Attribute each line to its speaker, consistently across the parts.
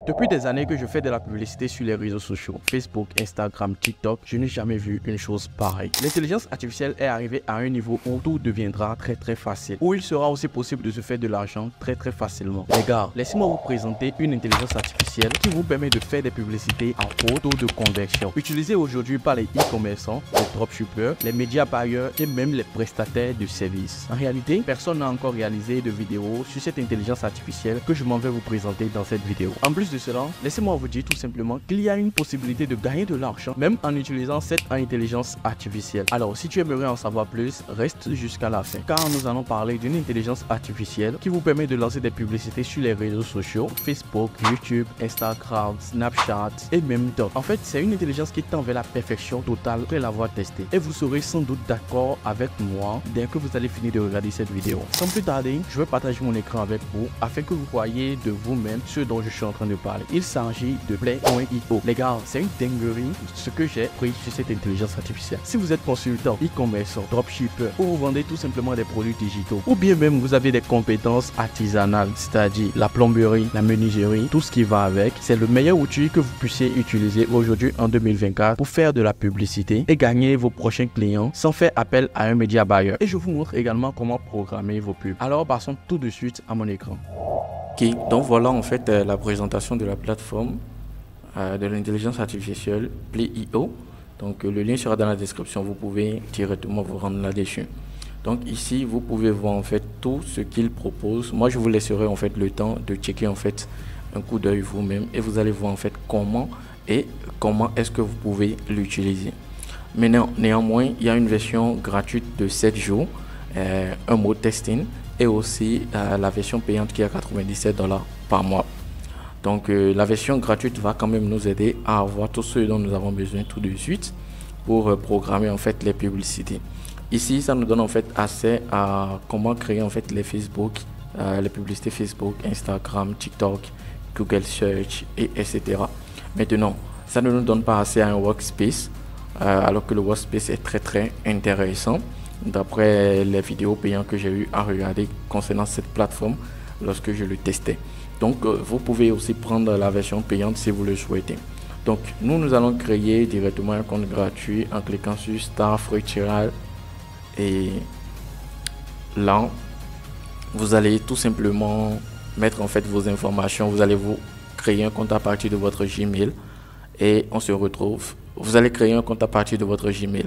Speaker 1: Depuis des années que je fais de la publicité sur les réseaux sociaux, Facebook, Instagram, TikTok, je n'ai jamais vu une chose pareille. L'intelligence artificielle est arrivée à un niveau où tout deviendra très facile, où il sera aussi possible de se faire de l'argent très facilement. Les gars, laissez-moi vous présenter une intelligence artificielle qui vous permet de faire des publicités en haut taux de conversion, utilisée aujourd'hui par les e-commerçants, les dropshippers, les médias buyers et même les prestataires de services. En réalité, personne n'a encore réalisé de vidéo sur cette intelligence artificielle que je m'en vais vous présenter dans cette vidéo. En plus de cela, laissez-moi vous dire tout simplement qu'il y a une possibilité de gagner de l'argent même en utilisant cette intelligence artificielle. Alors si tu aimerais en savoir plus, reste jusqu'à la fin car nous allons parler d'une intelligence artificielle qui vous permet de lancer des publicités sur les réseaux sociaux, Facebook, YouTube, Instagram, Snapchat et même TikTok. En fait, c'est une intelligence qui tend vers la perfection totale après l'avoir testée et vous serez sans doute d'accord avec moi dès que vous allez finir de regarder cette vidéo. Sans plus tarder, je vais partager mon écran avec vous afin que vous voyez de vous-même ce dont je suis en train de parler. Il s'agit de Play.io. Les gars, c'est une dinguerie ce que j'ai pris sur cette intelligence artificielle. Si vous êtes consultant, e-commerçant, dropshipper, ou vous vendez tout simplement des produits digitaux, ou bien même vous avez des compétences artisanales, c'est-à-dire la plomberie, la menuiserie, tout ce qui va avec, c'est le meilleur outil que vous puissiez utiliser aujourd'hui en 2024 pour faire de la publicité et gagner vos prochains clients sans faire appel à un média buyer. Et je vous montre également comment programmer vos pubs. Alors passons tout de suite à mon écran. Ok, donc voilà en fait la présentation de la plateforme de l'intelligence artificielle Play.io. Donc le lien sera dans la description, vous pouvez directement vous rendre là-dessus. Donc ici vous pouvez voir en fait tout ce qu'il propose. Moi je vous laisserai en fait le temps de checker en fait un coup d'œil vous-même et vous allez voir en fait comment est-ce que vous pouvez l'utiliser. Mais néanmoins il y a une version gratuite de 7 jours, un mode testing et aussi la version payante qui est à 97$ par mois. Donc la version gratuite va quand même nous aider à avoir tout ce dont nous avons besoin tout de suite pour programmer en fait les publicités. Ici ça nous donne en fait accès à comment créer en fait les Facebook, les publicités Facebook, Instagram, TikTok, Google Search et etc. Maintenant ça ne nous donne pas accès à un workspace alors que le workspace est très intéressant d'après les vidéos payantes que j'ai eu à regarder concernant cette plateforme lorsque je le testais. Donc vous pouvez aussi prendre la version payante si vous le souhaitez. Donc nous allons créer directement un compte gratuit en cliquant sur Start Free Trial et là vous allez tout simplement mettre en fait vos informations. Vous allez vous créer un compte à partir de votre Gmail et on se retrouve. Vous allez créer un compte à partir de votre Gmail.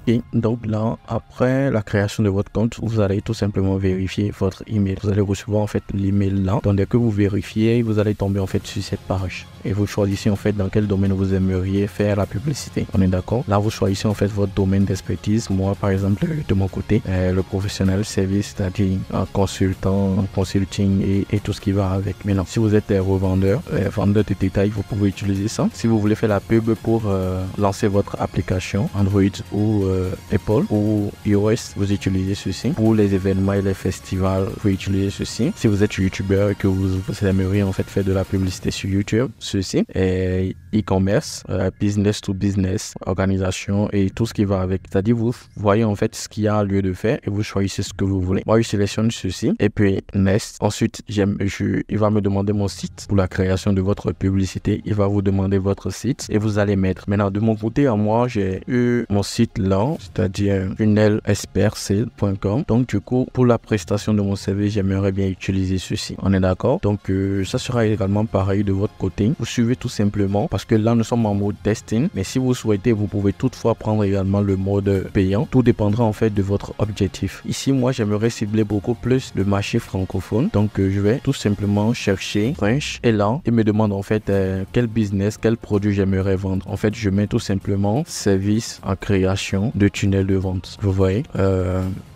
Speaker 1: Et donc là, après la création de votre compte, vous allez tout simplement vérifier votre email. Vous allez recevoir en fait l'email là. Donc dès que vous vérifiez, vous allez tomber en fait sur cette page. Et vous choisissez en fait dans quel domaine vous aimeriez faire la publicité. On est d'accord? Là, vous choisissez en fait votre domaine d'expertise. Moi, par exemple, de mon côté, le professionnel service, c'est-à-dire un consultant, consulting et tout ce qui va avec. Maintenant, si vous êtes revendeur, vendeur de détail, vous pouvez utiliser ça. Si vous voulez faire la pub pour lancer votre application Android ou Apple ou iOS, vous utilisez ceci. Pour les événements et les festivals, vous utilisez ceci. Si vous êtes youtubeur et que vous aimeriez en fait faire de la publicité sur YouTube, ceci. Et e-commerce, business to business, organisation et tout ce qui va avec. C'est-à-dire vous voyez en fait ce qu'il y a lieu de faire et vous choisissez ce que vous voulez. Moi je sélectionne ceci et puis next. Ensuite il va me demander mon site pour la création de votre publicité. Il va vous demander votre site et vous allez mettre. Maintenant de mon côté à moi j'ai eu mon site là, c'est-à-dire funnelexpertsale.com. Donc du coup pour la prestation de mon service j'aimerais bien utiliser ceci. On est d'accord? Donc ça sera également pareil de votre côté. Vous suivez tout simplement parce que là nous sommes en mode testing, mais si vous souhaitez vous pouvez toutefois prendre également le mode payant. Tout dépendra en fait de votre objectif. Ici moi j'aimerais cibler beaucoup plus le marché francophone, donc je vais tout simplement chercher French et là il me demande en fait quel business, quel produit j'aimerais vendre. En fait je mets tout simplement service en création de tunnels de vente. Vous voyez,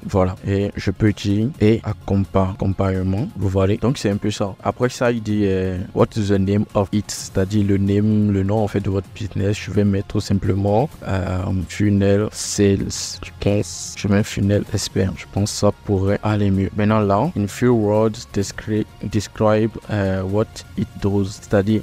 Speaker 1: voilà, et je peux dire et accompagnement. Vous voyez, donc c'est un peu ça. Après ça il dit what is the name of it, c'est-à-dire le nom en fait de votre business. Je vais mettre tout simplement funnel sales. Je mets funnel expert. Je pense que ça pourrait aller mieux. Maintenant là, in few words describe what it does, c'est-à-dire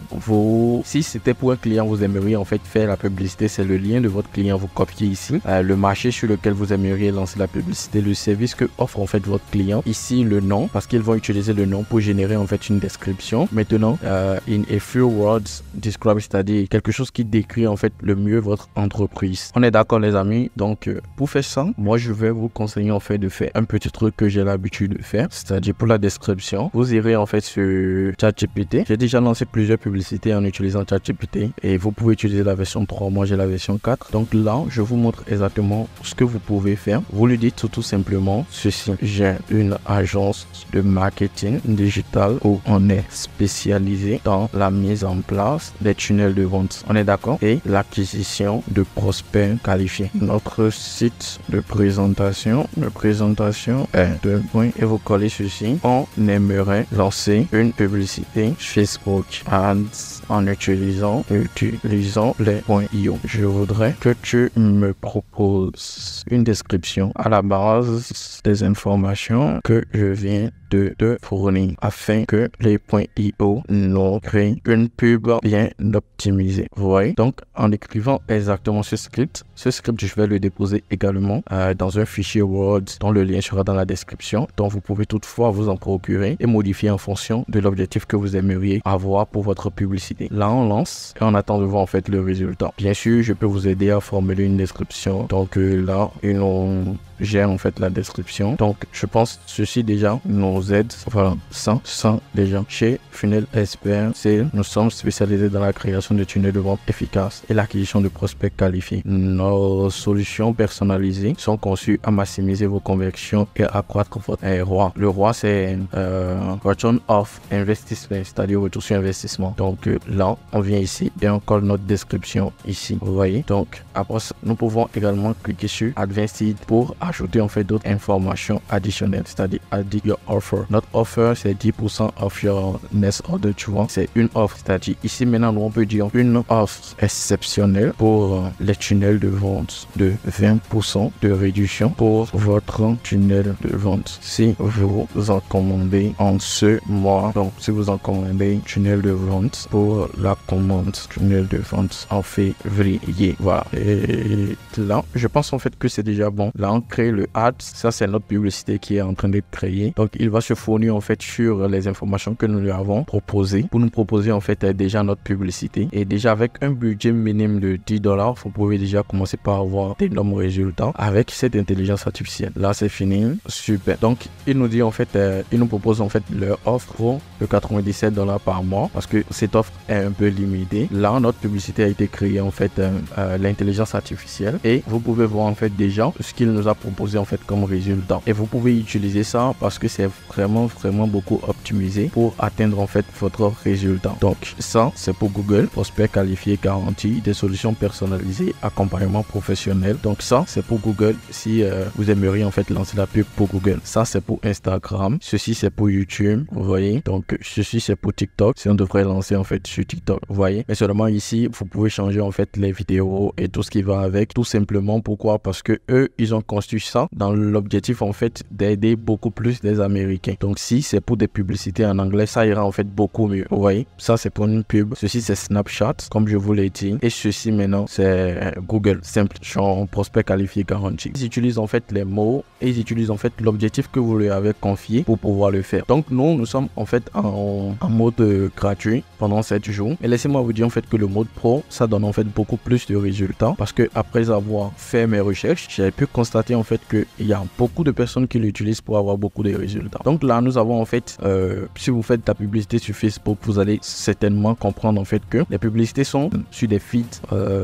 Speaker 1: si c'était pour un client, vous aimeriez en fait faire la publicité, c'est le lien de votre client, vous copiez ici le marché sur lequel vous aimeriez lancer la publicité, le service que offre en fait votre client. Ici, le nom, parce qu'ils vont utiliser le nom pour générer en fait une description. Maintenant, in a few words describe, c'est-à-dire quelque chose qui décrit en fait le mieux votre entreprise. On est d'accord les amis? Donc, pour faire ça, moi je vais vous conseiller en fait de faire un petit truc que j'ai l'habitude de faire, c'est-à-dire pour la description, vous irez en fait sur ChatGPT. J'ai déjà lancé plusieurs publicités en utilisant ChatGPT et vous pouvez utiliser la version 3, moi j'ai la version 4. Donc là, je vous montre exactement ce que vous pouvez faire. Vous lui dites tout simplement ceci: j'ai une agence de marketing digital où on est spécialisé dans la mise en place des tunnels de vente. On est d'accord? Et l'acquisition de prospects qualifiés. Notre site de présentation est de point et vous collez ceci. On aimerait lancer une publicité Facebook Ads en utilisant les points .io. Je voudrais que tu me proposes une description à la base des informations que je viens de te fournir afin que les points .io nous créent une pub bien optimisée. Vous voyez? Donc, en écrivant exactement ce script, je vais le déposer également dans un fichier Word dont le lien sera dans la description, dont vous pouvez toutefois vous en procurer et modifier en fonction de l'objectif que vous aimeriez avoir pour votre publicité. Là, on lance et on attend de voir en fait le résultat. Bien sûr, je peux vous aider à formuler une description. Donc là, on gère en fait la description. Donc, je pense ceci déjà nous aide. Voilà, ça déjà. Chez Funnel Expert, nous sommes spécialisés dans la création de tunnels de vente efficaces et l'acquisition de prospects qualifiés. Nos solutions personnalisées sont conçues à maximiser vos conversions et à accroître votre ROI. Le ROI, c'est Return of Investment, c'est-à-dire retour sur investissement. Donc là, on vient ici et on colle notre description ici. Vous voyez? Donc, après, nous pouvons également cliquer sur Advanced pour ajouter en fait d'autres informations additionnelles, c'est-à-dire add your offer. Notre offer, c'est 10% off your next order, tu vois. C'est une offre, c'est-à-dire ici maintenant, nous on peut dire une offre exceptionnelle pour les tunnels de vente de 20% de réduction pour votre tunnel de vente. Si vous en commandez en ce mois, donc si vous en commandez tunnel de vente pour la commande tunnel de vente en février, voilà. Et là, je pense en fait que c'est déjà bon. Là, on crée le ad. Ça, c'est notre publicité qui est en train d'être créée. Donc, il va se fournir en fait sur les informations que nous lui avons proposées pour nous proposer en fait déjà notre publicité. Et déjà avec un budget minimum de $10, vous pouvez déjà commencer par avoir d'énormes résultats avec cette intelligence artificielle. Là, c'est fini. Super. Donc, il nous dit en fait, il nous propose en fait leur offre pour de $97 par mois parce que cette offre est un peu limitée. Là, notre publicité a été créée en fait l'intelligence artificielle et vous pouvez voir en fait déjà ce qu'il nous a proposé en fait comme résultat. Et vous pouvez utiliser ça parce que c'est vraiment beaucoup optimisé pour atteindre en fait votre résultat. Donc, ça, c'est pour Google. Prospect qualifié garanti, des solutions personnalisées, accompagnement professionnel. Donc, ça, c'est pour Google si vous aimeriez en fait lancer la pub pour Google. Ça, c'est pour Instagram. Ceci, c'est pour YouTube. Vous voyez? Donc, ceci, c'est pour TikTok. Si on devrait lancer en fait sur TikTok. Vous voyez? Mais seulement ici, vous pouvez changer en fait les vidéos et tout ce qui va avec. Tout simplement, pourquoi? Parce que eux, ils ont construit ça dans l'objectif en fait d'aider beaucoup plus les Américains. Donc, si c'est pour des publicités en anglais, ça ira en fait beaucoup mieux. Vous voyez? Ça, c'est pour une pub. Ceci, c'est Snapchat, comme je vous l'ai dit. Et ceci, maintenant, c'est Google. Simple. Genre, prospect qualifié garanti. Ils utilisent en fait les mots et ils utilisent en fait l'objectif que vous lui avez confié pour pouvoir le faire. Donc, nous sommes en fait en mode gratuit pendant 7 jours. Et laissez-moi vous dire en fait que le mode pro, ça donne en fait beaucoup plus de résultats parce que après avoir fait mes recherches, j'ai pu constater en fait qu'il y a beaucoup de personnes qui l'utilisent pour avoir beaucoup de résultats. Donc là, nous avons en fait, si vous faites de la publicité sur Facebook, vous allez certainement comprendre en fait que les publicités sont sur des feeds,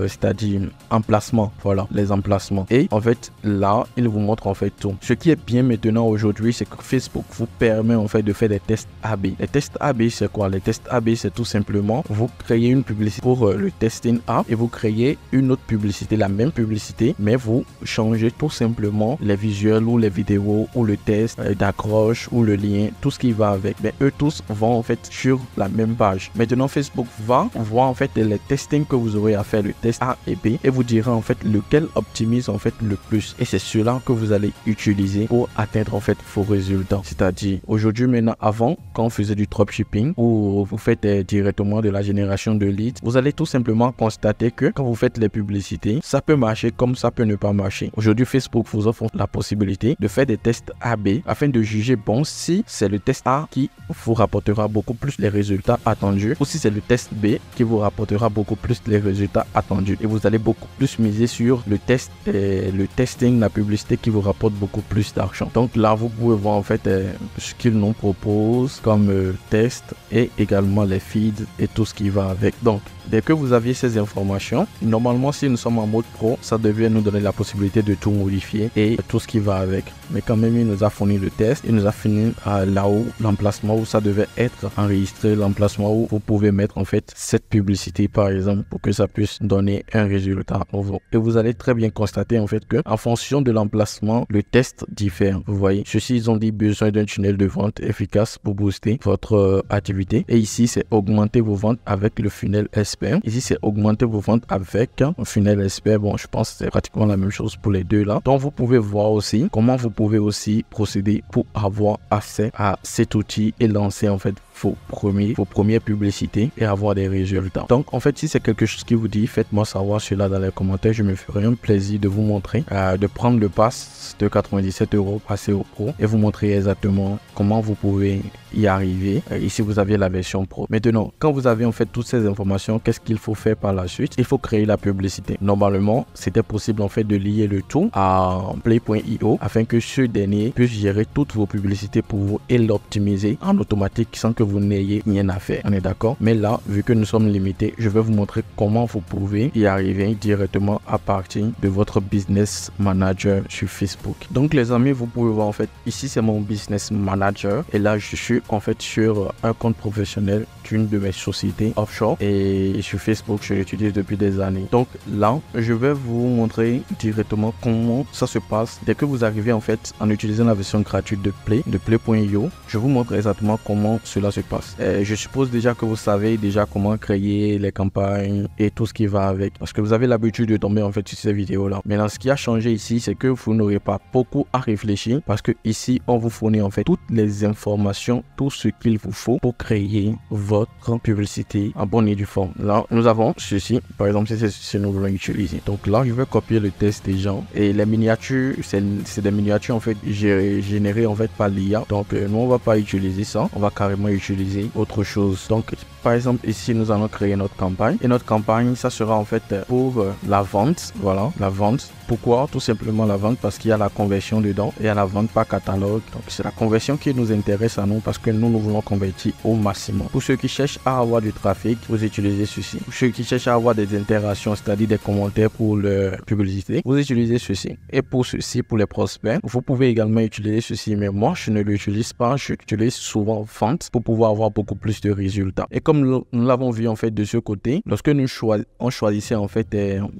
Speaker 1: c'est-à-dire emplacements, voilà, les emplacements. Et en fait, là, il vous montre en fait tout. Ce qui est bien maintenant aujourd'hui, c'est que Facebook vous permet en fait de faire des tests AB. Les tests AB, c'est quoi? Les tests AB, c'est tout simplement, vous créez une publicité pour le testing A et vous créez une autre publicité, la même publicité, mais vous changez tout simplement simplement les visuels ou les vidéos ou le test d'accroche ou le lien, tout ce qui va avec. Mais eux tous vont en fait sur la même page. Maintenant, Facebook va voir en fait les testings que vous aurez à faire, le test A et B, et vous dira en fait lequel optimise en fait le plus. Et c'est cela que vous allez utiliser pour atteindre en fait vos résultats. C'est-à-dire aujourd'hui, maintenant, avant, quand on faisait du dropshipping ou vous faites directement de la génération de leads, vous allez tout simplement constater que quand vous faites les publicités, ça peut marcher comme ça peut ne pas marcher. Aujourd'hui, Facebook vous offre la possibilité de faire des tests A/B afin de juger bon si c'est le test A qui vous rapportera beaucoup plus les résultats attendus ou si c'est le test B qui vous rapportera beaucoup plus les résultats attendus. Et vous allez beaucoup plus miser sur le test, le testing, la publicité qui vous rapporte beaucoup plus d'argent. Donc là, vous pouvez voir en fait ce qu'ils nous proposent comme test et également les feeds et tout ce qui va avec. Donc, dès que vous aviez ces informations, normalement, si nous sommes en mode pro, ça devait nous donner la possibilité de tout modifier et tout ce qui va avec. Mais quand même, il nous a fourni le test, il nous a fourni là-haut l'emplacement où ça devait être enregistré, l'emplacement où vous pouvez mettre en fait cette publicité par exemple pour que ça puisse donner un résultat nouveau. Et vous allez très bien constater en fait que en fonction de l'emplacement, le test diffère. Vous voyez, ceux-ci ils ont dit besoin d'un tunnel de vente efficace pour booster votre activité. Et ici, c'est augmenter vos ventes avec le funnel expert. Ici, c'est augmenter vos ventes avec un funnel expert. Bon, je pense que c'est pratiquement la même chose pour les deux là. Donc, vous pouvez voir aussi comment vous pouvez aussi procéder pour avoir accès à cet outil et lancer en fait vos premières publicités et avoir des résultats. Donc en fait, si c'est quelque chose qui vous dit, faites-moi savoir cela dans les commentaires. Je me ferai un plaisir de vous montrer, de prendre le pass de 97 €, passer au pro et vous montrer exactement comment vous pouvez y arriver. Ici, vous avez la version pro. Maintenant, quand vous avez en fait toutes ces informations, qu'est-ce qu'il faut faire par la suite? Il faut créer la publicité. Normalement, c'était possible en fait de lier le tout à play.io afin que ce dernier puisse gérer toutes vos publicités pour vous et l'optimiser en automatique sans que vous n'ayez rien à faire. On est d'accord? Mais là, vu que nous sommes limités, je vais vous montrer comment vous pouvez y arriver directement à partir de votre business manager sur Facebook. Donc les amis, vous pouvez voir en fait, ici c'est mon business manager et là je suis en fait sur un compte professionnel d'une de mes sociétés offshore et sur Facebook je l'utilise depuis des années. Donc là, je vais vous montrer directement comment ça se passe dès que vous arrivez en fait en utilisant la version gratuite de play.io. Je vous montre exactement comment cela se passe. Je suppose déjà que vous savez déjà comment créer les campagnes et tout ce qui va avec parce que vous avez l'habitude de tomber en fait sur ces vidéos là. Maintenant, ce qui a changé ici, c'est que vous n'aurez pas beaucoup à réfléchir parce que ici on vous fournit en fait toutes les informations, tout ce qu'il vous faut pour créer votre publicité en bonne et due forme. Là, nous avons ceci. Par exemple, c'est ce que nous voulons utiliser. Donc là, je vais copier le test des gens et les miniatures, c'est des miniatures en fait générées en fait par l'IA. Donc nous on va pas utiliser ça, on va carrément utiliser autre chose. Donc par exemple ici nous allons créer notre campagne et notre campagne ça sera en fait pour la vente. Voilà, la vente. Pourquoi? Tout simplement la vente parce qu'il y a la conversion dedans et il y a la vente par catalogue. Donc c'est la conversion qui nous intéresse à nous parce que nous voulons convertir au maximum. Pour ceux qui cherchent à avoir du trafic, vous utilisez ceci. Pour ceux qui cherchent à avoir des interactions, c'est-à-dire des commentaires pour leur publicité, vous utilisez ceci. Et pour ceci, pour les prospects, vous pouvez également utiliser ceci. Mais moi, je ne l'utilise pas. J'utilise souvent vente pour pouvoir avoir beaucoup plus de résultats. Et comme nous l'avons vu en fait de ce côté, lorsque nous choisissait en fait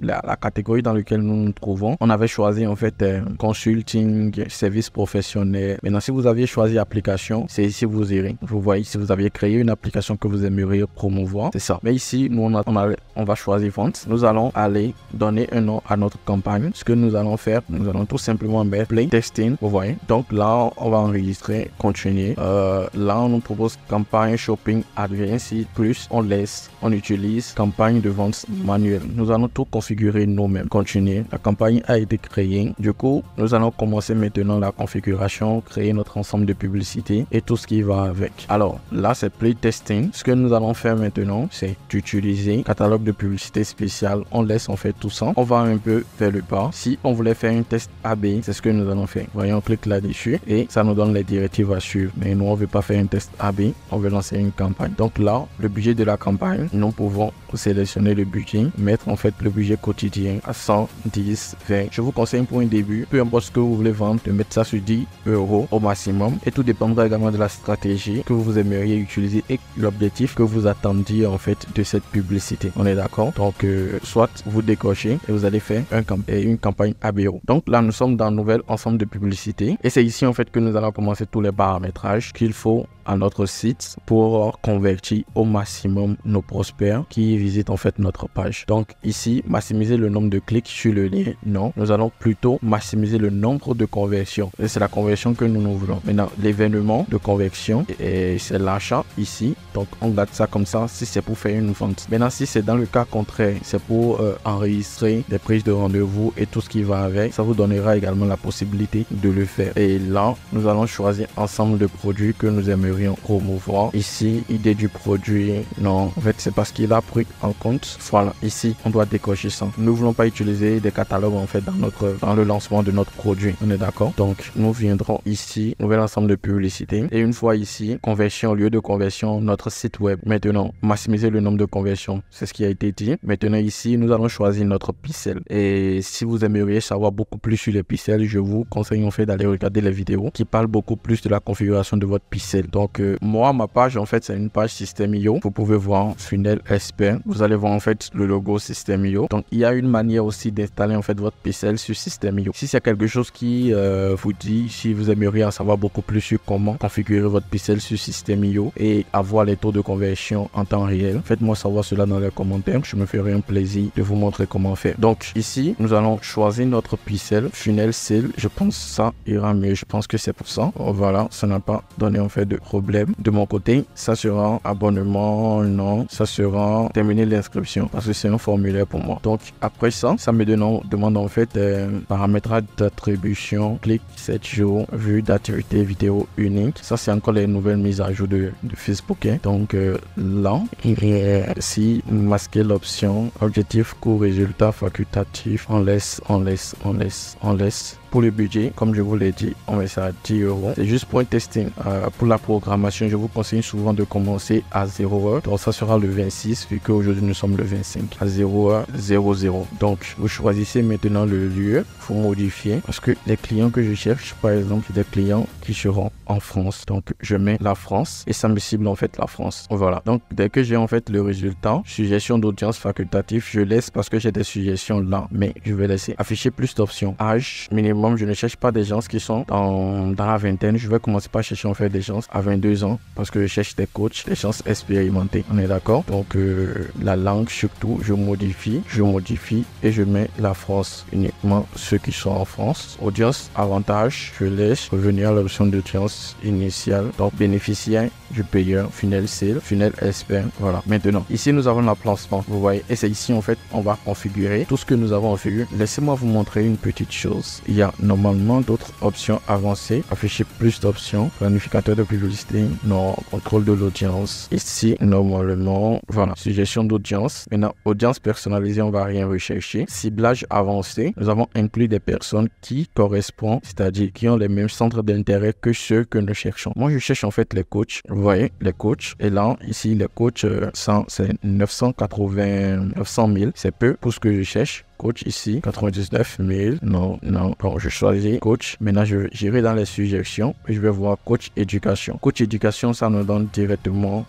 Speaker 1: la catégorie dans laquelle nous nous trouvons, on avait choisi en fait consulting, service professionnel. Maintenant, si vous aviez choisi application, c'est ici vous irez. Vous voyez, si vous aviez créé une application que vous aimeriez promouvoir, c'est ça. Mais ici, nous on va choisir vente. Nous allons aller donner un nom à notre campagne. Ce que nous allons faire, nous allons tout simplement mettre play testing. Vous voyez. Donc là, on va enregistrer, continuer. Là, on nous propose campagne shopping advanced plus. On laisse, on utilise campagne de vente manuelle. Nous allons tout configurer nous-mêmes. Continuer. La campagne a été créée. Du coup, nous allons commencer maintenant la configuration, créer notre ensemble de publicités et tout ce qui va avec. Alors là, c'est play testing. Ce que nous allons faire maintenant, c'est d'utiliser catalogue de publicité spéciale. On laisse en fait tout ça. On va un peu vers le bas. Si on voulait faire un test AB, c'est ce que nous allons faire. Voyons, on clique là-dessus et ça nous donne les directives à suivre. Mais nous, on ne veut pas faire un test AB. ici, on veut lancer une campagne. Donc là, le budget de la campagne, nous pouvons sélectionner le budget, mettre en fait le budget quotidien à 110, 20. Je vous conseille pour un début, peu importe ce que vous voulez vendre, de mettre ça sur 10 € au maximum. Et tout dépendra également de la stratégie que vous aimeriez utiliser et l'objectif que vous attendiez en fait de cette publicité. On est d'accord? Donc, soit vous décochez et vous allez faire une campagne ABO. Donc là, nous sommes dans un nouvel ensemble de publicités et c'est ici en fait que nous allons commencer tous les paramétrages qu'il faut à notre site pour convertir au maximum nos prospects qui visitent en fait notre page. Donc ici, maximiser le nombre de clics sur le lien. Non, nous allons plutôt maximiser le nombre de conversions. Et c'est la conversion que nous voulons. Maintenant, l'événement de conversion, et c'est l'achat ici. Donc on garde ça comme ça si c'est pour faire une vente. Maintenant, si c'est dans le cas contraire, c'est pour enregistrer des prises de rendez-vous et tout ce qui va avec, ça vous donnera également la possibilité de le faire. Et là, nous allons choisir ensemble de produits que nous aimerions promouvoir. Ici, idée du produit, non, en fait c'est parce qu'il a pris en compte. Voilà, ici on doit décocher ça. Nous ne voulons pas utiliser des catalogues en fait dans le lancement de notre produit. On est d'accord? Donc nous viendrons ici, nouvel ensemble de publicité, et une fois ici, conversion, lieu de conversion, notre site web. Maintenant, maximiser le nombre de conversions, c'est ce qui a été dit. Maintenant ici, nous allons choisir notre pixel. Et si vous aimeriez savoir beaucoup plus sur les pixels, je vous conseille en fait d'aller regarder les vidéos qui parlent beaucoup plus de la configuration de votre pixel. Donc moi, ma page en fait c'est une page System.io. Vous pouvez voir Funnel Expert. Vous allez voir en fait le logo System.io. Donc il y a une manière aussi d'installer en fait votre pixel sur System.io. Si c'est quelque chose qui vous dit, si vous aimeriez en savoir beaucoup plus sur comment configurer votre pixel sur System.io et avoir les taux de conversion en temps réel, faites-moi savoir cela dans les commentaires. Je me ferai un plaisir de vous montrer comment faire. Donc ici, nous allons choisir notre pixel Funnel Sale. Je pense que ça ira mieux. Je pense que c'est pour ça. Voilà, ça n'a pas donné en fait de problème. De mon côté, ça sera abonnement, non, ça sera terminer l'inscription parce que c'est un formulaire pour moi. Donc après ça, ça me demande en fait paramétrage d'attribution, clic 7 jours, vue d'activité vidéo unique. Ça c'est encore les nouvelles mises à jour de Facebook. Hein. Donc là, si masquer l'option objectif court résultat facultatif, on laisse. Pour le budget, comme je vous l'ai dit, on met ça à 10 €. C'est juste pour un testing. Pour la programmation, je vous conseille souvent de commencer à 0 h. Donc ça sera le 26, vu qu'aujourd'hui nous sommes le 25. À 0h00. Donc vous choisissez maintenant le lieu. Il faut modifier. Parce que les clients que je cherche, par exemple, des clients qui seront en France. Donc je mets la France et ça me cible en fait la France. Voilà. Donc dès que j'ai en fait le résultat, suggestion d'audience facultative, je laisse parce que j'ai des suggestions là. Mais je vais laisser afficher plus d'options. Âge minimum. Je ne cherche pas des gens qui sont dans la vingtaine. Je vais commencer par chercher en fait des gens à 22 ans parce que je cherche des coachs, des gens expérimentés. On est d'accord? Donc la langue surtout, je modifie et je mets la France, uniquement ceux qui sont en France. Audience avantage, je laisse revenir à l'option d'audience initiale. Donc bénéficiaire du payeur, Funnel Sale, Funnel Expert. Voilà. Maintenant, ici nous avons l'emplacement. Vous voyez, et c'est ici en fait on va configurer tout ce que nous avons configuré. Laissez-moi vous montrer une petite chose. Il y a normalement d'autres options avancées, afficher plus d'options, planificateur de publicité, non, contrôle de l'audience. Ici, normalement, voilà, suggestion d'audience. Maintenant, audience personnalisée, on va rien rechercher. Ciblage avancé, nous avons inclus des personnes qui correspondent, c'est-à-dire qui ont les mêmes centres d'intérêt que ceux que nous cherchons. Moi, je cherche en fait les coachs. Vous voyez, les coachs. Et là, ici, les coachs, c'est 900 000. C'est peu pour ce que je cherche. Coach ici, 99 000. Non. Bon, je choisis coach. Maintenant, j'irai dans les suggestions et je vais voir coach éducation. Coach éducation, ça nous donne directement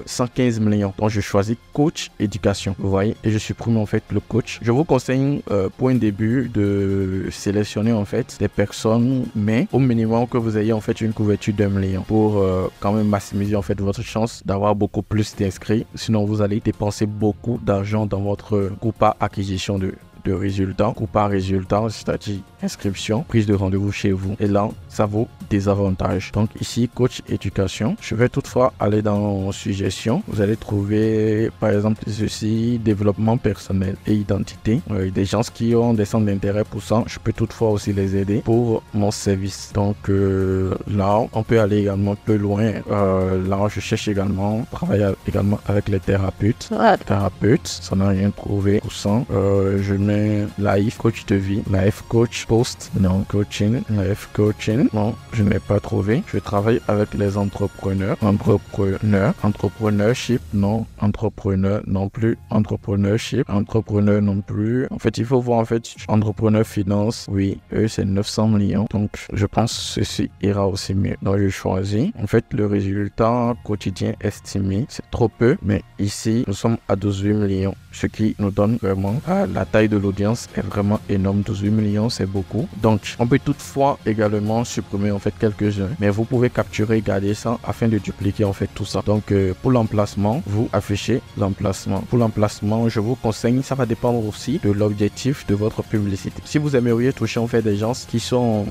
Speaker 1: 115 millions. Donc, je choisis coach éducation. Vous voyez, et je supprime en fait le coach. Je vous conseille pour un début de sélectionner en fait des personnes, mais au minimum que vous ayez en fait une couverture d'1 million pour quand même maximiser en fait votre chance d'avoir beaucoup plus d'inscrits. Sinon, vous allez dépenser beaucoup d'argent dans votre groupe à acquisition de résultats, coup par résultat, c'est-à-dire inscription, prise de rendez-vous chez vous. Et là, ça vaut des avantages. Donc ici, coach éducation. Je vais toutefois aller dans suggestions. Vous allez trouver, par exemple, ceci, développement personnel et identité. Des gens qui ont des centres d'intérêt pour ça, je peux toutefois aussi les aider pour mon service. Donc là, on peut aller également plus loin. Là, je cherche également, travailler également avec les thérapeutes. Thérapeutes, ça n'a rien trouvé pour ça. Je mets life coach de vie, life coach post, non coaching, life coaching. Non, je n'ai pas trouvé. Je travaille avec les entrepreneurs. Entrepreneurship, non. Entrepreneur non plus. Entrepreneurship, entrepreneur non plus. En fait, il faut voir en fait entrepreneur finance. Oui, eux c'est 900 millions. Donc, je pense que ceci ira aussi mieux. Donc, je choisis. En fait, le résultat quotidien estimé, c'est trop peu. Mais ici, nous sommes à 18 millions. Ce qui nous donne vraiment la taille de l'audience est vraiment énorme. 18 millions, c'est beaucoup. Donc, on peut toutefois également supprimer en fait quelques-uns. Mais vous pouvez capturer et garder ça afin de dupliquer en fait tout ça. Donc, pour l'emplacement, vous affichez l'emplacement. Pour l'emplacement, je vous conseille, ça va dépendre aussi de l'objectif de votre publicité. Si vous aimeriez toucher en fait des gens qui sont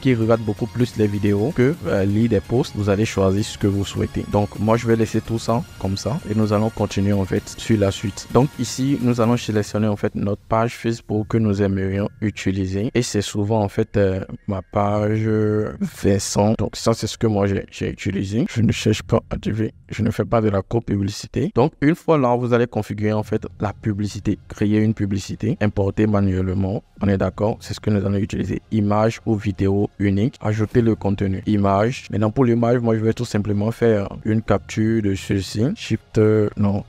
Speaker 1: qui regardent beaucoup plus les vidéos que lire des posts, vous allez choisir ce que vous souhaitez. Donc, moi, je vais laisser tout ça comme ça et nous allons continuer en fait sur la suite. Donc, ici, nous allons sélectionner en fait notre page Facebook que nous aimerions utiliser et c'est souvent en fait ma page Vincent. Donc, ça, c'est ce que moi j'ai utilisé. Je ne cherche pas à activer, je ne fais pas de la co-publicité. Donc, une fois là, vous allez configurer en fait la publicité, créer une publicité, importer manuellement. On est d'accord, c'est ce que nous allons utiliser. Image ou vidéo unique, ajouter le contenu. Image. Maintenant, pour l'image, moi, je vais tout simplement faire une capture de ceci. Shift,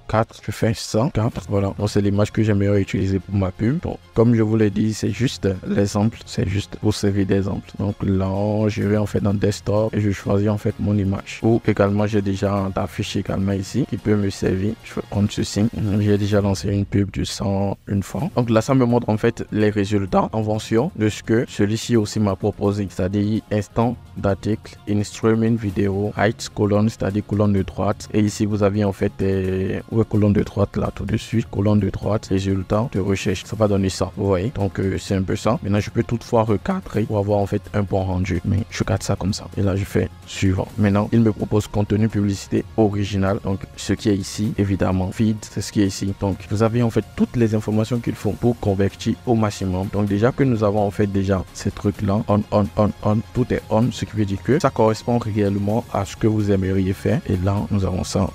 Speaker 1: 4, je fais ça. 4, voilà. Donc, c'est l'image que j'aimerais utiliser pour ma pub. Donc, comme je vous l'ai dit, c'est juste l'exemple. C'est juste pour servir d'exemple. Donc, là, je vais en fait dans desktop et je choisis en fait mon image. Ou également, j'ai déjà un fichier également ici qui peut me servir. Je vais prendre ceci. J'ai déjà lancé une pub du 100 une fois. Donc là, ça me montre en fait les résultats en fonction de ce que celui-ci aussi m'a proposé. C'est-à-dire instant d'article, in streaming vidéo, height, colonne, c'est-à-dire colonne de droite. Et ici, vous avez en fait colonne de droite là tout de suite. Colonne de droite, résultats de recherche. Ça va donner ça. Vous voyez? Donc c'est un peu ça. Maintenant, je peux toutefois recadrer pour avoir en fait un bon rendu. Mais je cadre ça comme ça. Et là, je fais suivant. Maintenant, il me propose contenu publicité original. Donc, ce qui est ici, évidemment, feed, c'est ce qui est ici. Donc, vous avez en fait toutes les informations qu'il faut pour convertir au maximum. Donc, déjà que nous avons en fait déjà ces trucs-là, on, tout est on, ce qui veut dire que ça correspond réellement à ce que vous aimeriez faire. Et là, nous avons ça,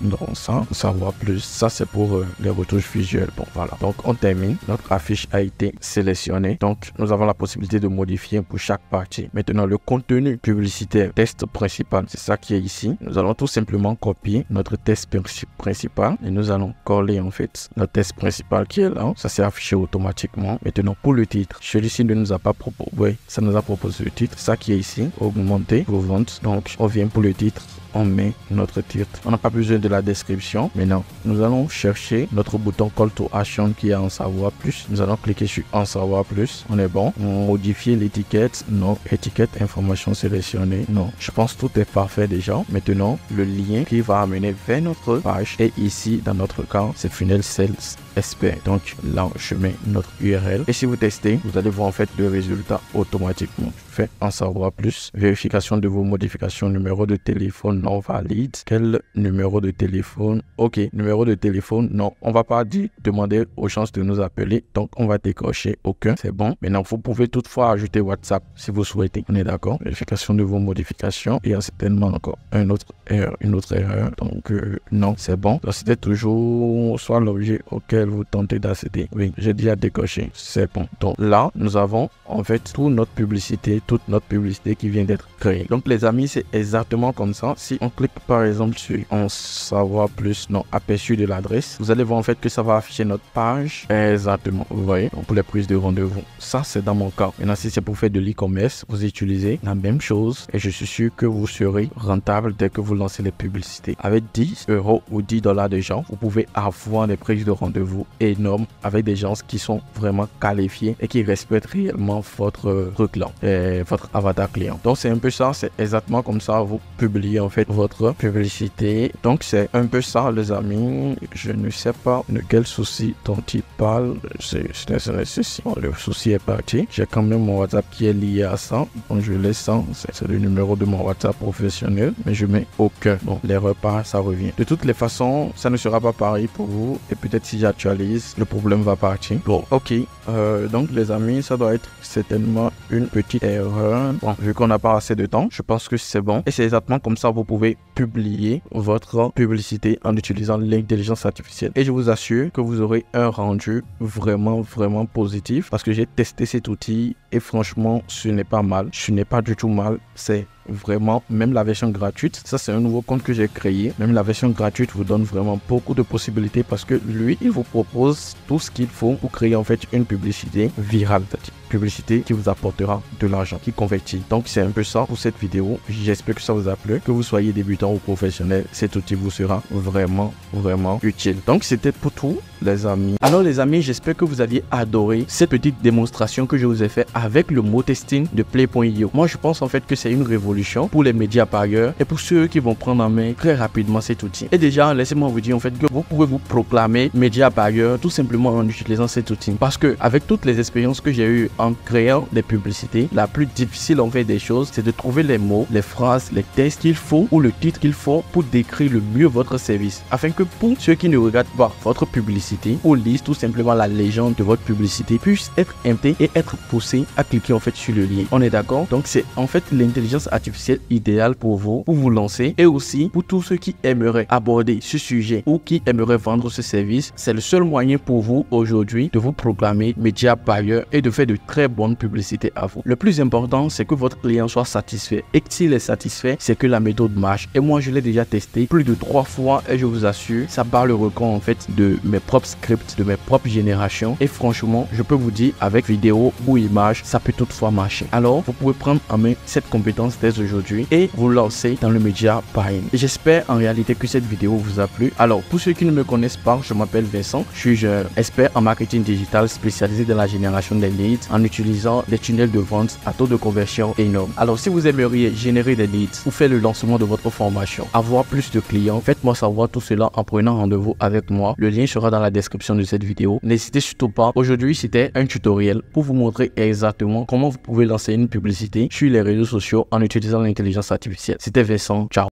Speaker 1: savoir plus. Ça, c'est pour les retouches visuelles. Bon, voilà. Donc, on termine. Notre affiche a été sélectionnée. Donc, nous avons la possibilité de modifier pour chaque partie. Maintenant, le contenu publicitaire, test principal, c'est ça qui est ici. Nous allons tout simplement copier notre test principal et nous allons coller en fait notre test principal qui est là. Ça s'est affiché automatiquement. Maintenant, pour le titre, celui-ci ne nous a pas proposé. Oui, ça nous a proposé le titre. Ça qui est ici, augmenter vos ventes. Donc, on vient pour le titre. On met notre titre. On n'a pas besoin de la description. Maintenant, nous allons chercher notre bouton Call to Action qui est en savoir plus. Nous allons cliquer sur en savoir plus. On est bon. Modifier l'étiquette. Non. Étiquette, information sélectionnée. Non. Je pense que tout est parfait déjà. Maintenant, le lien qui va amener vers notre page est ici, dans notre cas, c'est Funnel Sales Expert. Donc là, je mets notre URL. Et si vous testez, vous allez voir en fait le résultat automatiquement. Je fais en savoir plus. Vérification de vos modifications. Numéro de téléphone non valide. Quel numéro de téléphone? Ok, numéro de téléphone, non. On va pas demander aux gens de nous appeler. Donc, on va décocher aucun. C'est bon. Maintenant, vous pouvez toutefois ajouter WhatsApp si vous souhaitez. On est d'accord? Vérification de vos modifications. Il y a certainement encore une autre erreur. Donc, non, c'est bon. Donc, c'était toujours soit l'objet auquel vous tentez d'accéder. Oui, j'ai déjà décoché. C'est bon. Donc, là, nous avons en fait toute notre publicité qui vient d'être créée. Donc, les amis, c'est exactement comme ça. Si on clique par exemple sur en savoir plus, non, aperçu de l'adresse, vous allez voir en fait que ça va afficher notre page exactement. Vous voyez, donc pour les prises de rendez-vous. Ça, c'est dans mon cas. Maintenant, si c'est pour faire de l'e-commerce, vous utilisez la même chose et je suis sûr que vous serez rentable dès que vous lancez les publicités. Avec 10 € ou 10 $ de gens, vous pouvez avoir des prises de rendez-vous énormes avec des gens qui sont vraiment qualifiés et qui respectent réellement votre truc là, votre avatar client. Donc, c'est un peu ça, c'est exactement comme ça vous publiez en fait votre publicité. Donc, c'est un peu ça, les amis. Je ne sais pas de quel souci dont il parle. C'est ceci. Bon, le souci est parti. J'ai quand même mon WhatsApp qui est lié à ça. Donc, je laisse ça. C'est le numéro de mon WhatsApp professionnel. Mais je mets aucun. Bon, l'erreur part, ça revient. De toutes les façons, ça ne sera pas pareil pour vous. Et peut-être si actualise, le problème va partir. Bon, ok. Donc les amis, ça doit être certainement une petite erreur. Bon, vu qu'on n'a pas assez de temps, je pense que c'est bon. Et c'est exactement comme ça vous pouvez publier votre publicité en utilisant l'intelligence artificielle. Et je vous assure que vous aurez un rendu vraiment positif parce que j'ai testé cet outil et franchement, ce n'est pas mal. Ce n'est pas du tout mal. C'est vraiment, même la version gratuite, ça c'est un nouveau compte que j'ai créé, même la version gratuite vous donne vraiment beaucoup de possibilités parce que lui, il vous propose tout ce qu'il faut pour créer en fait une publicité virale, publicité qui vous apportera de l'argent, qui convertit. Donc c'est un peu ça pour cette vidéo. J'espère que ça vous a plu, que vous soyez débutant ou professionnel, cet outil vous sera vraiment utile. Donc c'était pour tout les amis. Alors les amis, j'espère que vous aviez adoré cette petite démonstration que je vous ai fait avec le mot testing de Play.io. Moi je pense en fait que c'est une révolution pour les médias parieurs et pour ceux qui vont prendre en main très rapidement cet outil. Et déjà, laissez-moi vous dire en fait que vous pouvez vous proclamer média parieur tout simplement en utilisant cet outil. Parce que avec toutes les expériences que j'ai eues en créant des publicités, la plus difficile en fait des choses, c'est de trouver les mots, les phrases, les textes qu'il faut ou le titre qu'il faut pour décrire le mieux votre service. Afin que pour ceux qui ne regardent pas votre publicité ou lisent tout simplement la légende de votre publicité puissent être invités et être poussés à cliquer en fait sur le lien. On est d'accord? Donc c'est en fait l'intelligence artificielle idéal pour vous lancer et aussi pour tous ceux qui aimeraient aborder ce sujet ou qui aimeraient vendre ce service. C'est le seul moyen pour vous aujourd'hui de vous proclamer média parieur et de faire de très bonnes publicités à vous. Le plus important, c'est que votre client soit satisfait et s'il est satisfait, c'est que la méthode marche. Et moi, je l'ai déjà testé plus de 3 fois et je vous assure, ça bat le record en fait de mes propres scripts, de mes propres générations et franchement, je peux vous dire avec vidéo ou image, ça peut toutefois marcher. Alors, vous pouvez prendre en main cette compétence dès aujourd'hui et vous lancer dans le média buying. J'espère en réalité que cette vidéo vous a plu. Alors pour ceux qui ne me connaissent pas, je m'appelle Vincent, je suis expert en marketing digital spécialisé dans la génération des leads en utilisant des tunnels de vente à taux de conversion énorme. Alors si vous aimeriez générer des leads ou faire le lancement de votre formation, avoir plus de clients, faites-moi savoir tout cela en prenant rendez-vous avec moi. Le lien sera dans la description de cette vidéo. N'hésitez surtout pas. Aujourd'hui c'était un tutoriel pour vous montrer exactement comment vous pouvez lancer une publicité sur les réseaux sociaux en utilisant l'intelligence artificielle. C'était Vincent, ciao.